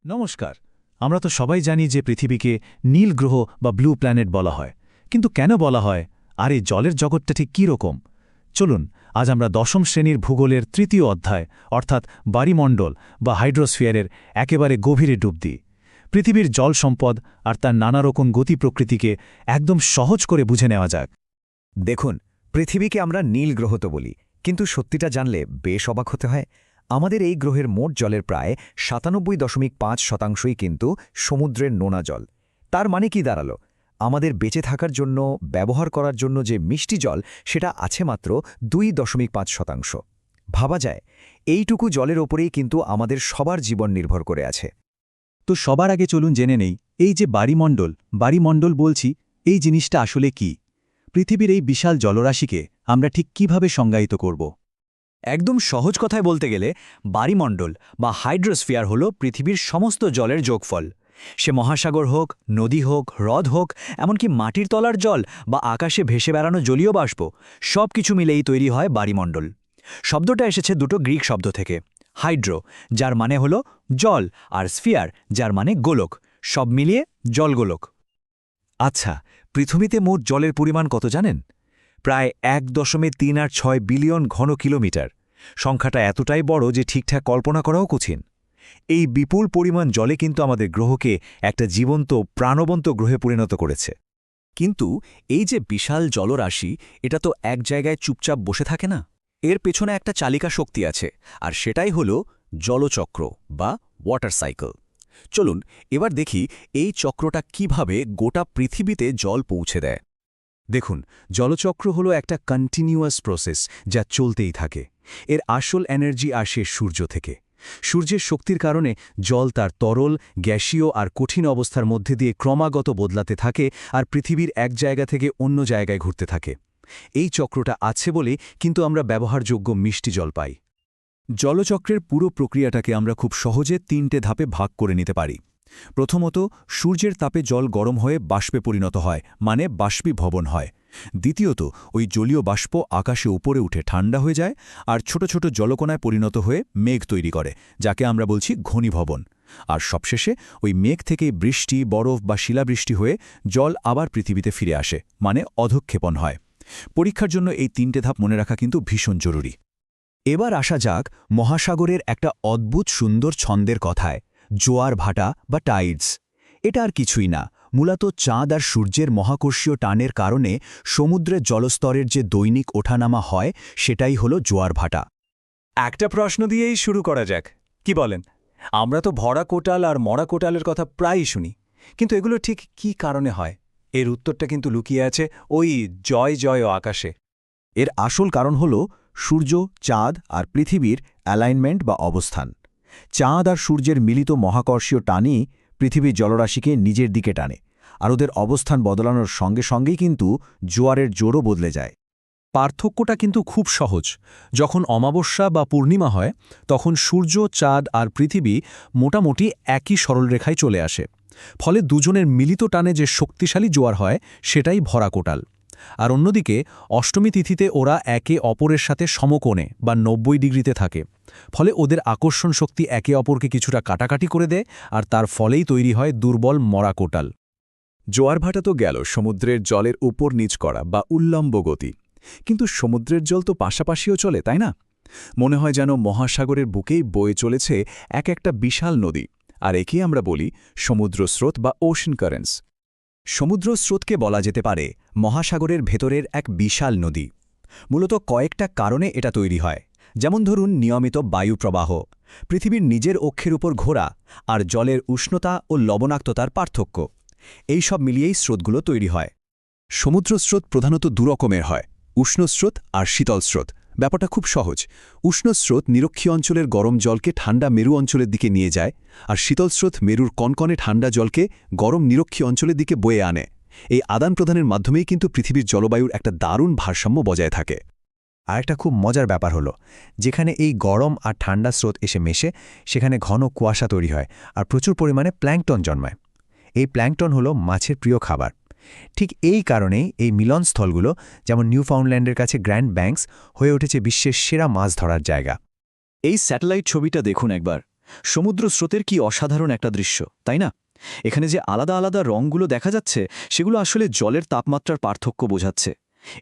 নমস্কার। আমরা তো সবাই জানি যে পৃথিবীকে নীল গ্রহ বা ব্লু প্ল্যানেট বলা হয়, কিন্তু কেন বলা হয় আর এই জলের জগৎটা ঠিক কী রকম? চলুন আজ আমরা দশম শ্রেণীর ভূগোলের তৃতীয় অধ্যায় অর্থাৎ বায়ুমণ্ডল বা হাইড্রোস্ফিয়ারের একেবারে গভীরে ডুব দিই। পৃথিবীর জল সম্পদ আর তার নানারকম গতি প্রকৃতিকে একদম সহজ করে বুঝে নেওয়া যাক। দেখুন, পৃথিবীকে আমরা নীল গ্রহ তো বলি, কিন্তু সত্যিটা জানলে বেশ অবাক হতে হয়। আমাদের এই গ্রহের মোট জলের প্রায় 97.5% কিন্তু সমুদ্রের নোনা জল। তার মানে কি দাঁড়ালো? আমাদের বেঁচে থাকার জন্য, ব্যবহার করার জন্য যে মিষ্টি জল, সেটা আছে মাত্র 2.5%। ভাবা যায়, এইটুকু জলের ওপরেই কিন্তু আমাদের সবার জীবন নির্ভর করে আছে। তো সবার আগে চলুন জেনে নেই, এই যে বায়ুমণ্ডল বলছি, এই জিনিসটা আসলে কি? পৃথিবীর এই বিশাল জলরাশিকে আমরা ঠিক কিভাবে সংজ্ঞায়িত করব? একদম সহজ কথায় বলতে গেলে, বায়ুমণ্ডল বা হাইড্রোস্ফিয়ার হল পৃথিবীর সমস্ত জলের যোগফল। সে মহাসাগর হোক, নদী হোক, হ্রদ হোক, এমনকি মাটির তলার জল বা আকাশে ভেসে বেড়ানো জলীয় বাষ্প, সব কিছু মিলেই তৈরি হয় বায়ুমণ্ডল। শব্দটা এসেছে দুটো গ্রিক শব্দ থেকে। হাইড্রো, যার মানে হল জল, আর স্ফিয়ার, যার মানে গোলক, সব মিলিয়ে জলগোলক। আচ্ছা, পৃথিবীতে মোট জলের পরিমাণ কত জানেন? প্রায় 1.36 বিলিয়ন ঘন কিলোমিটার। সংখ্যাটা এতটাই বড় যে ঠিকঠাক কল্পনা করাও কঠিন। এই বিপুল পরিমাণ জলে কিন্তু আমাদের গ্রহকে একটা জীবন্ত, প্রাণবন্ত গ্রহে পরিণত করেছে। কিন্তু এই যে বিশাল জলরাশি, এটা তো এক জায়গায় চুপচাপ বসে থাকে না। এর পেছনে একটা চালিকা শক্তি আছে, আর সেটাই হলো জলচক্র বা ওয়াটার সাইকেল। চলুন এবার দেখি এই চক্রটা কিভাবে গোটা পৃথিবীতে জল পৌঁছে দেয়। দেখুন, জলচক্র হলো একটা কন্টিনিউয়াস প্রসেস যা চলতেই থাকে। এর আসল এনার্জি আসে সূর্য থেকে। সূর্যের শক্তির কারণে জল তার তরল, গ্যাসীয় আর কঠিন অবস্থার মধ্যে দিয়ে ক্রমাগত বদলাতে থাকে আর পৃথিবীর এক জায়গা থেকে অন্য জায়গায় ঘুরতে থাকে। এই চক্রটা আছে বলে কিন্তু আমরা ব্যবহারযোগ্য মিষ্টি জল পাই। জলচক্রের পুরো প্রক্রিয়াটাকে আমরা খুব সহজে 3টে ধাপে ভাগ করে নিতে পারি। প্রথমত, সূর্যের তাপে জল গরম হয়ে বাষ্পে পরিণত হয়, মানে বাষ্পীভবন হয়। দ্বিতীয়ত, ওই জলীয় বাষ্প আকাশে উপরে উঠে ঠান্ডা হয়ে যায় আর ছোট ছোট জলকণায় পরিণত হয়ে মেঘ তৈরি করে, যাকে আমরা বলছি ঘনীভবন। আর সবশেষে ওই মেঘ থেকেই বৃষ্টি, বরফ বা শিলাবৃষ্টি হয়ে জল আবার পৃথিবীতে ফিরে আসে, মানে অধঃক্ষেপণ হয়। পরীক্ষার জন্য এই 3টে ধাপ মনে রাখা কিন্তু ভীষণ জরুরি। এবার আসা যাক মহাসাগরের একটা অদ্ভুত সুন্দর ছন্দের কথায়, জোয়ার ভাটা বা টাইডস। এটা আর কিছুই না, মূলত চাঁদ আর সূর্যের মহাকর্ষীয় টানের কারণে সমুদ্রের জলস্তরের যে দৈনিক ওঠানামা হয়, সেটাই হলো জোয়ার ভাটা। একটা প্রশ্ন দিয়েই শুরু করা যাক, কি বলেন? আমরা তো ভরা কোটাল আর মরা কোটালের কথা প্রায়ই শুনি, কিন্তু এগুলো ঠিক কি কারণে হয়? এর উত্তরটা কিন্তু লুকিয়ে আছে ওই জয় জয় ও আকাশে। এর আসল কারণ হল সূর্য, চাঁদ আর পৃথিবীর অ্যালাইনমেন্ট বা অবস্থান। চাঁদ আর সূর্যের মিলিত মহাকর্ষীয় টানই পৃথিবীর জলরাশিকে নিজের দিকে টানে, আর ওদের অবস্থান বদলানোর সঙ্গে সঙ্গেই কিন্তু জোয়ারের জোরও বদলে যায়। পার্থক্যটা কিন্তু খুব সহজ। যখন অমাবস্যা বা পূর্ণিমা হয়, তখন সূর্য, চাঁদ আর পৃথিবী মোটামুটি একই সরলরেখায় চলে আসে। ফলে দুজনের মিলিত টানে যে শক্তিশালী জোয়ার হয়, সেটাই ভরা কোটাল। আর অন্যদিকে অষ্টমী তিথিতে ওরা একে অপরের সাথে সমকোণে বা 90 ডিগ্রিতে থাকে। ফলে ওদের আকর্ষণ শক্তি একে অপরকে কিছুটা কাটাকাটি করে দেয়, আর তার ফলেই তৈরি হয় দুর্বল মরা কোটাল। জোয়ার ভাটা তো গেল সমুদ্রের জলের উপর নিচ করা বা উল্লম্ব গতি, কিন্তু সমুদ্রের জল তো পাশাপাশিও চলে, তাই না? মনে হয় যেন মহাসাগরের বুকেই বয়ে চলেছে এক একটা বিশাল নদী, আর একে আমরা বলি সমুদ্র স্রোত বা ওশান কারেন্টস। সমুদ্র স্রোতকে বলা যেতে পারে মহাসাগরের ভেতরের এক বিশাল নদী। মূলত কয়েকটা কারণে এটা তৈরি হয়, যেমন ধরুন নিয়মিত বায়ু প্রবাহ, পৃথিবীর নিজের অক্ষের উপর ঘোরা, আর জলের উষ্ণতা ও লবণাক্ততার পার্থক্য। এই সব মিলিয়েই স্রোতগুলো তৈরি হয়। সমুদ্র স্রোত প্রধানত দুরকমের হয়, উষ্ণ স্রোত আর শীতল স্রোত। ব্যাপারটা খুব সহজ। উষ্ণ স্রোত নিরক্ষীয় অঞ্চলের গরম জলকে ঠান্ডা মেরু অঞ্চলের দিকে নিয়ে যায়, আর শীতল স্রোত মেরুর কনকনে ঠান্ডা জলকে গরম নিরক্ষীয় অঞ্চলের দিকে বয়ে আনে। এই আদান প্রদানের মাধ্যমেই কিন্তু পৃথিবীর জলবায়ুর একটা দারুণ ভারসাম্য বজায় থাকে। আর একটা খুব মজার ব্যাপার হলো, যেখানে এই গরম আর ঠান্ডা স্রোত এসে মেশে, সেখানে ঘন কুয়াশা তৈরি হয় আর প্রচুর পরিমাণে প্ল্যাঙ্কটন জন্মায়। এই প্ল্যাঙ্কটন হলো মাছের প্রিয় খাবার। ঠিক এই কারণেই এই মিলনস্থলগুলো, যেমন নিউফাউন্ডল্যান্ডের কাছে গ্র্যান্ড ব্যাঙ্কস, হয়ে উঠেছে বিশ্বের সেরা মাছ ধরার জায়গা। এই স্যাটেলাইট ছবিটা দেখুন একবার। সমুদ্র স্রোতের কি অসাধারণ একটা দৃশ্য তাই না? এখানে যে আলাদা আলাদা রঙগুলো দেখা যাচ্ছে সেগুলো আসলে জলের তাপমাত্রার পার্থক্য বোঝাচ্ছে।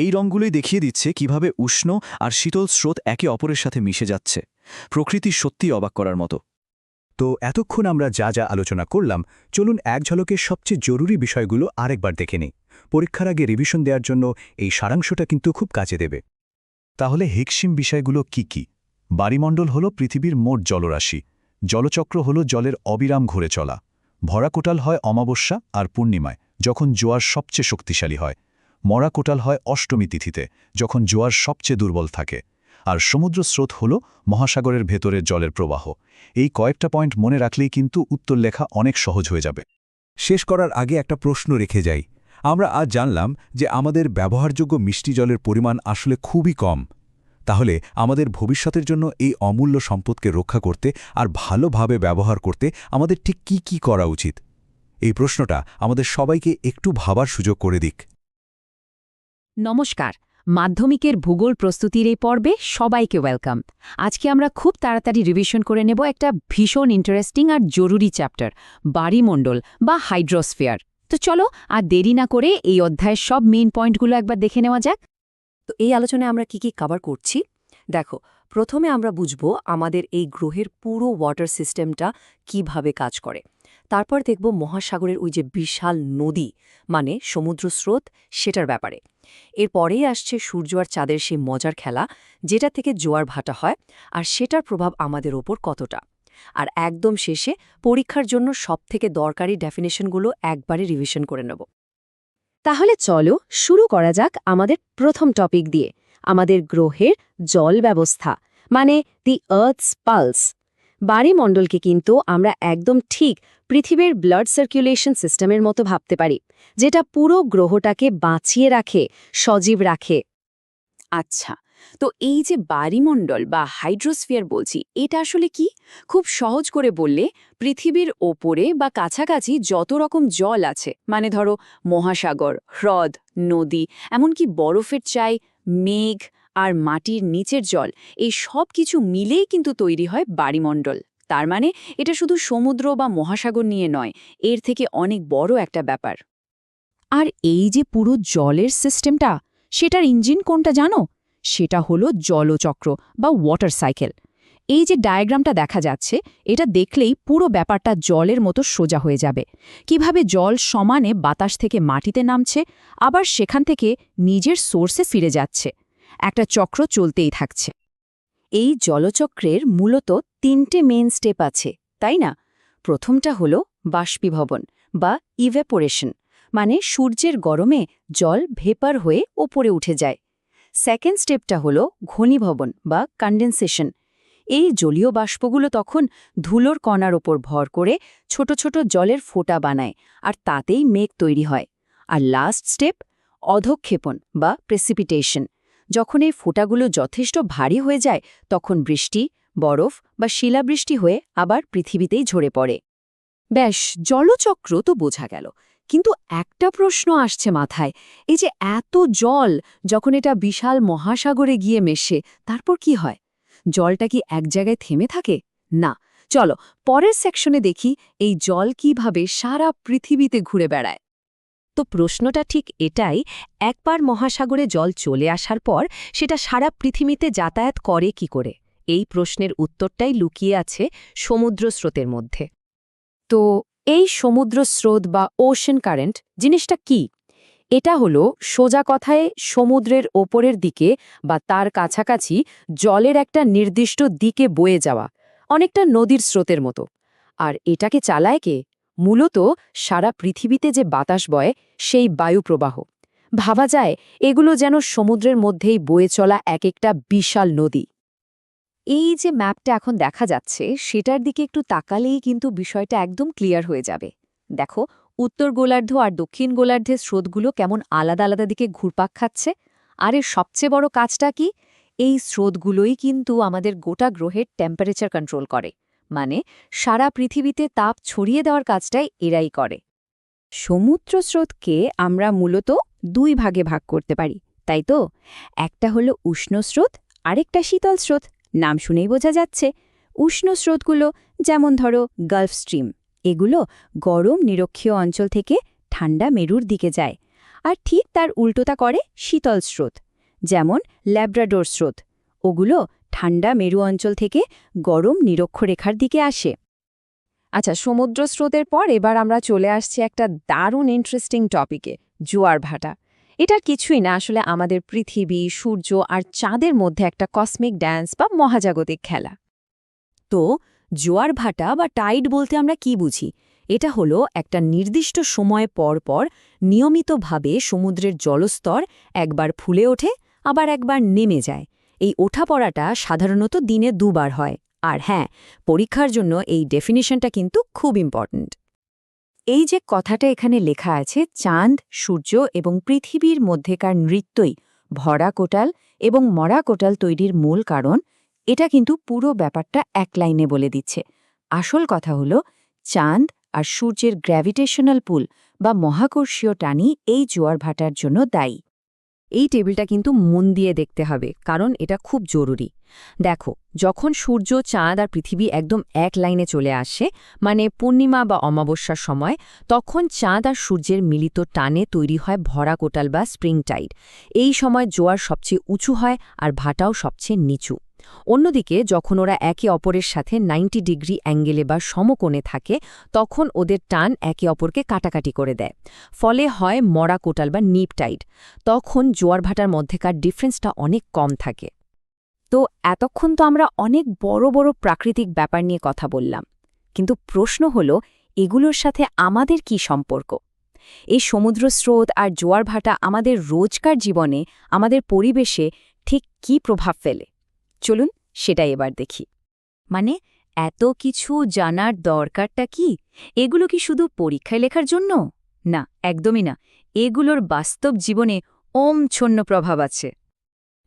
এই রঙগুলোই দেখিয়ে দিচ্ছে কিভাবে উষ্ণ আর শীতল স্রোত একে অপরের সাথে মিশে যাচ্ছে। প্রকৃতি সত্যিই অবাক করার মতো। তো এতক্ষণ আমরা যা যা আলোচনা করলাম, চলুন এক ঝলকে সবচেয়ে জরুরি বিষয়গুলো আরেকবার দেখে নিই। পরীক্ষার আগে রিভিশন দেওয়ার জন্য এই সারাংশটা কিন্তু খুব কাজে দেবে। তাহলে হিকসিম বিষয়গুলো কি কি? বায়ুমণ্ডল হল পৃথিবীর মোট জলরাশি। জলচক্র হল জলের অবিরাম ঘুরে চলা। ভরা কোটাল হয় অমাবস্যা আর পূর্ণিমায়, যখন জোয়ার সবচেয়ে শক্তিশালী হয়। মরা কোটাল হয় অষ্টমী তিথিতে, যখন জোয়ার সবচেয়ে দুর্বল থাকে। আর সমুদ্র স্রোত হল মহাসাগরের ভেতরের জলের প্রবাহ। এই কয়েকটা পয়েন্ট মনে রাখলেই কিন্তু উত্তর লেখা অনেক সহজ হয়ে যাবে। শেষ করার আগে একটা প্রশ্ন রেখে যাই। আমরা আজ জানলাম যে আমাদের ব্যবহারযোগ্য মিষ্টি জলের পরিমাণ আসলে খুবই কম। তাহলে আমাদের ভবিষ্যতের জন্য এই অমূল্য সম্পদকে রক্ষা করতে আর ভালোভাবে ব্যবহার করতে আমাদের ঠিক কি কি করা উচিত? এই প্রশ্নটা আমাদের সবাইকে একটু ভাবার সুযোগ করে দিক। নমস্কার, মাধ্যমিকের ভূগোল প্রস্তুতির এই পর্বে সবাইকে ওয়েলকাম। আজকে আমরা খুব তাড়াতাড়ি রিভিশন করে নেব একটা ভীষণ ইন্টারেস্টিং আর জরুরি চ্যাপ্টার, বায়ুমণ্ডল বা হাইড্রোস্ফিয়ার। তো চলো আর দেরি না করে এই অধ্যায়ের সব মেইন পয়েন্টগুলো একবার দেখে নেওয়া যাক। তো এই আলোচনায় আমরা কি কভার করছি দেখো। প্রথমে আমরা বুঝব আমাদের এই গ্রহের পুরো ওয়াটার সিস্টেমটা কিভাবে কাজ করে। তারপর দেখব মহাসাগরের ওই যে বিশাল নদী মানে সমুদ্র স্রোত, সেটার ব্যাপারে। এরপরেই আসছে সূর্য আর চাঁদের সেই মজার খেলা, যেটা থেকে জোয়ার ভাটা হয় আর সেটার প্রভাব আমাদের ওপর কতটা। আর একদম শেষে পরীক্ষার জন্য সবথেকে দরকারি ডেফিনেশনগুলো একবারে রিভিশন করে নেব। তাহলে চলো শুরু করা যাক আমাদের প্রথম টপিক দিয়ে, আমাদের গ্রহের জল ব্যবস্থা মানে দি আর্থস পালস। বায়ুমণ্ডলকে কিন্তু আমরা একদম ঠিক পৃথিবীর ব্লাড সার্কুলেশন সিস্টেমের মতো ভাবতে পারি, যেটা পুরো গ্রহটাকে বাঁচিয়ে রাখে, সজীব রাখে। আচ্ছা, তো এই যে বায়ুমণ্ডল বা হাইড্রোস্ফিয়ার বলছি, এটা আসলে কি? খুব সহজ করে বললে, পৃথিবীর ওপরে বা কাছাকাছি যত রকম জল আছে, মানে ধরো মহাসাগর, হ্রদ, নদী, এমনকি বরফের চাই, মেঘ আর মাটির নিচের জল, এই সব কিছু মিলেই কিন্তু তৈরি হয় বায়ুমণ্ডল। তার মানে এটা শুধু সমুদ্র বা মহাসাগর নিয়ে নয়, এর থেকে অনেক বড় একটা ব্যাপার। আর এই যে পুরো জলের সিস্টেমটা, সেটার ইঞ্জিন কোনটা জানো? সেটা হলো জলচক্র বা ওয়াটার সাইকেল। এই যে ডায়াগ্রামটা দেখা যাচ্ছে, এটা দেখলেই পুরো ব্যাপারটা জলের মতো সোজা হয়ে যাবে। কিভাবে জল সমানে বাতাস থেকে মাটিতে নামছে, আবার সেখান থেকে নিজের সোর্সে ফিরে যাচ্ছে। একটা চক্র চলতেই থাকছে। এই জলচক্রের মূলত 3টে মেইন স্টেপ আছে, তাই না? প্রথমটা হলো বাষ্পীভবন বা ইভ্যাপোরেশন, মানে সূর্যের গরমে জল ভেপার হয়ে ওপরে উঠে যায়। সেকেন্ড স্টেপটা হলো ঘনীভবন বা কন্ডেনসেশন। এই জলীয় বাষ্পগুলো তখন ধুলোর কণার ওপর ভর করে ছোট ছোট জলের ফোঁটা বানায়, আর তাতেই মেঘ তৈরি হয়। আর লাস্ট স্টেপ অধঃক্ষেপণ বা প্রেসিপিটেশন। যখন এই ফোঁটাগুলো যথেষ্ট ভারী হয়ে যায়, তখন বৃষ্টি, বরফ বা শিলাবৃষ্টি হয়ে আবার পৃথিবীতেই ঝরে পড়ে। ব্যাস, জলচক্র তো বোঝা গেল, কিন্তু একটা প্রশ্ন আসছে মাথায়। এই যে এত জল যখন এটা বিশাল মহাসাগরে গিয়ে মেশে, তারপর কি হয়? জলটা কি এক জায়গায় থেমে থাকে? না, চলো পরের সেকশনে দেখি এই জল কিভাবে সারা পৃথিবীতে ঘুরে বেড়ায়। তো প্রশ্নটা ঠিক এটাই, একবার মহাসাগরে জল চলে আসার পর সেটা সারা পৃথিবীতে যাতায়াত করে কি করে? এই প্রশ্নের উত্তরটাই লুকিয়ে আছে সমুদ্র স্রোতের মধ্যে। তো এই সমুদ্র স্রোত বা ওশেন কারেন্ট জিনিসটা কি? এটা হলো সোজা কথায় সমুদ্রের ওপরের দিকে বা তার কাছাকাছি জলের একটা নির্দিষ্ট দিকে বয়ে যাওয়া, অনেকটা নদীর স্রোতের মতো। আর এটাকে চালায় কে? মূলত সারা পৃথিবীতে যে বাতাস বয়, সেই বায়ুপ্রবাহ। ভাবা যায় এগুলো যেন সমুদ্রের মধ্যেই বয়ে চলা এক একটা বিশাল নদী। এই যে ম্যাপটা এখন দেখা যাচ্ছে, সেটার দিকে একটু তাকালেই কিন্তু বিষয়টা একদম ক্লিয়ার হয়ে যাবে। দেখো, উত্তর গোলার্ধ আর দক্ষিণ গোলার্ধের স্রোতগুলো কেমন আলাদা আলাদা দিকে ঘুরপাক খাচ্ছে। আর এর সবচেয়ে বড় কাজটা কি? এই স্রোতগুলোই কিন্তু আমাদের গোটা গ্রহের টেম্পারেচার কন্ট্রোল করে, মানে সারা পৃথিবীতে তাপ ছড়িয়ে দেওয়ার কাজটাই এরাই করে। সমুদ্র স্রোতকে আমরা মূলত 2 ভাগে ভাগ করতে পারি, তাই তো? একটা হলো উষ্ণ স্রোত, আরেকটা শীতল স্রোত। নাম শুনেই বোঝা যাচ্ছে, উষ্ণ স্রোতগুলো, যেমন ধরো গালফ স্ট্রিম, এগুলো গরম নিরক্ষীয় অঞ্চল থেকে ঠান্ডা মেরুর দিকে যায়। আর ঠিক তার উল্টোটা করে শীতল স্রোত, যেমন ল্যাব্রাডোর স্রোত, ওগুলো ঠান্ডা মেরু অঞ্চল থেকে গরম নিরক্ষরেখার দিকে আসে। আচ্ছা, সমুদ্র স্রোতের পর এবার আমরা চলে আসছি একটা দারুণ ইন্টারেস্টিং টপিকে, জোয়ার ভাটা। এটার কিছুই না, আসলে আমাদের পৃথিবী, সূর্য আর চাঁদের মধ্যে একটা কসমিক ড্যান্স বা মহাজাগতিক খেলা। তো জোয়ার ভাটা বা টাইড বলতে আমরা কি বুঝি? এটা হলো একটা নির্দিষ্ট সময় পর পর নিয়মিতভাবে সমুদ্রের জলস্তর একবার ফুলে ওঠে, আবার একবার নেমে যায়। এই ওঠাপড়াটা সাধারণত দিনে দুবার হয়। আর হ্যাঁ, পরীক্ষার জন্য এই ডেফিনিশনটা কিন্তু খুব ইম্পর্ট্যান্ট। এই যে কথাটা এখানে লেখা আছে, চাঁদ, সূর্য এবং পৃথিবীর মধ্যেকার নৃত্যই ভরা কোটাল এবং মরা কোটাল তৈরির মূল কারণ, এটা কিন্তু পুরো ব্যাপারটা এক লাইনে বলে দিচ্ছে। আসল কথা হলো চাঁদ আর সূর্যের গ্র্যাভিটেশনাল পুল বা মহাকর্ষীয় টানি এই জোয়ার ভাটার জন্য দায়ী। এই টেবিলটা কিন্তু মন দিয়ে দেখতে হবে, কারণ এটা খুব জরুরি। দেখো, যখন সূর্য, চাঁদ আর পৃথিবী একদম এক লাইনে চলে আসে, মানে পূর্ণিমা বা অমাবস্যার সময়, তখন চাঁদ আর সূর্যের মিলিত টানে তৈরি হয় ভরা কোটাল বা স্প্রিং টাইড। এই সময় জোয়ার সবচেয়ে উঁচু হয় আর ভাটাও সবচেয়ে নিচু। অন্যদিকে যখন ওরা একে অপরের সাথে 90 ডিগ্রি অ্যাঙ্গেলে বা সমকোণে থাকে, তখন ওদের টান একে অপরকে কাটাকাটি করে দেয়। ফলে হয় মরা কোটাল বা নিপ টাইড। তখন জোয়ার ভাটার মধ্যেকার ডিফারেন্সটা অনেক কম থাকে। তো এতক্ষণ তো আমরা অনেক বড় বড় প্রাকৃতিক ব্যাপার নিয়ে কথা বললাম, কিন্তু প্রশ্ন হলো এগুলোর সাথে আমাদের কি সম্পর্ক? এই সমুদ্র স্রোত আর জোয়ার ভাটা আমাদের রোজকার জীবনে, আমাদের পরিবেশে ঠিক কী প্রভাব ফেলে? চলুন সেটাই এবার দেখি। মানে এত কিছু জানার দরকারটা কি? এগুলো কি শুধু পরীক্ষায় লেখার জন্য? না, একদমই না। এগুলোর বাস্তব জীবনে অমছন্ন প্রভাব আছে।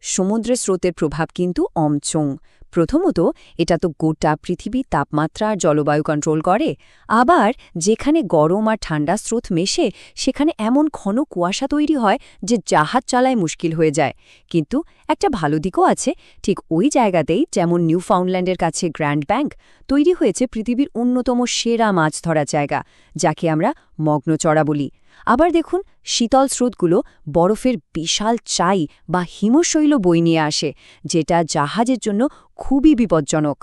সমুদ্রের স্রোতের প্রভাব কিন্তু অমচং। প্রথমত, এটা তো গোটা পৃথিবীর তাপমাত্রা আর জলবায়ু কন্ট্রোল করে। আবার যেখানে গরম আর ঠান্ডা স্রোত মেশে, সেখানে এমন ঘন কুয়াশা তৈরি হয় যে জাহাজ চালায় মুশকিল হয়ে যায়। কিন্তু একটা ভালো দিকও আছে। ঠিক ওই জায়গাতেই, যেমন নিউফাউন্ডল্যান্ডের কাছে গ্র্যান্ড ব্যাংক, তৈরি হয়েছে পৃথিবীর অন্যতম সেরা মাছ ধরা জায়গা, যাকে আমরা মগ্নচড়া বলি। আবার দেখুন, শীতল স্রোতগুলো বরফের বিশাল চাই বা হিমশৈল বই নিয়ে আসে, যেটা জাহাজের জন্য খুবই বিপজ্জনক।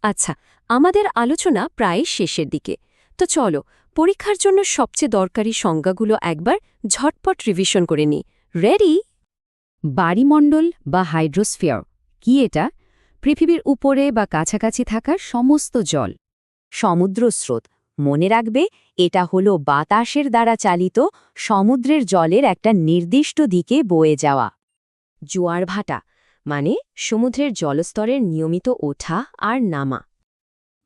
আচ্ছা, আমাদের আলোচনা প্রায় শেষের দিকে। তো চলো, পরীক্ষার জন্য সবচেয়ে দরকারি সংজ্ঞাগুলো একবার ঝটপট রিভিশন করে নিই। রেডি? বাড়িমণ্ডল বা হাইড্রোস্ফিয়ার কি? এটা পৃথিবীর উপরে বা কাছাকাছি থাকা সমস্ত জল। সমুদ্র স্রোত, মনে রাখবে, এটা হলো বাতাসের দ্বারা চালিত সমুদ্রের জলের একটা নির্দিষ্ট দিকে বয়ে যাওয়া। জোয়ার ভাটা মানে সমুদ্রের জলস্তরের নিয়মিত ওঠা আর নামা।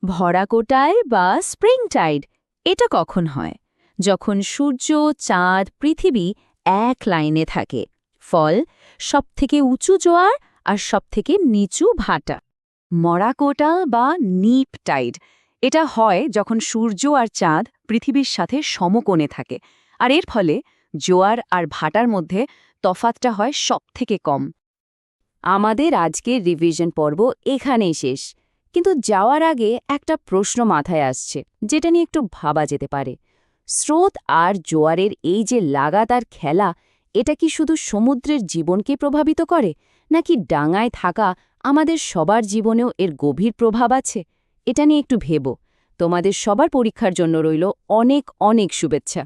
ভরা কোটাল বা স্প্রিং টাইড, এটা কখন হয়? যখন সূর্য, চাঁদ, পৃথিবী এক লাইনে থাকে। ফল সবথেকে উঁচু জোয়ার আর সবথেকে নিচু ভাটা। মরা কোটাল বা নিপ টাইড, এটা হয় যখন সূর্য আর চাঁদ পৃথিবীর সাথে সমকোণে থাকে, আর এর ফলে জোয়ার আর ভাটার মধ্যে তফাতটা হয় সবথেকে কম। আমাদের আজকের রিভিশন পর্ব এখানেই শেষ, কিন্তু যাওয়ার আগে একটা প্রশ্ন মাথায় আসছে, যেটা নিয়ে একটু ভাবা যেতে পারে। স্রোত আর জোয়ারের এই যে লাগাতার খেলা, এটা কি শুধু সমুদ্রের জীবনকে প্রভাবিত করে, নাকি ডাঙায় থাকা আমাদের সবার জীবনেও এর গভীর প্রভাব আছে? এটা নিয়ে একটু ভেবো। তোমাদের সবার পরীক্ষার জন্য রইল অনেক অনেক শুভেচ্ছা।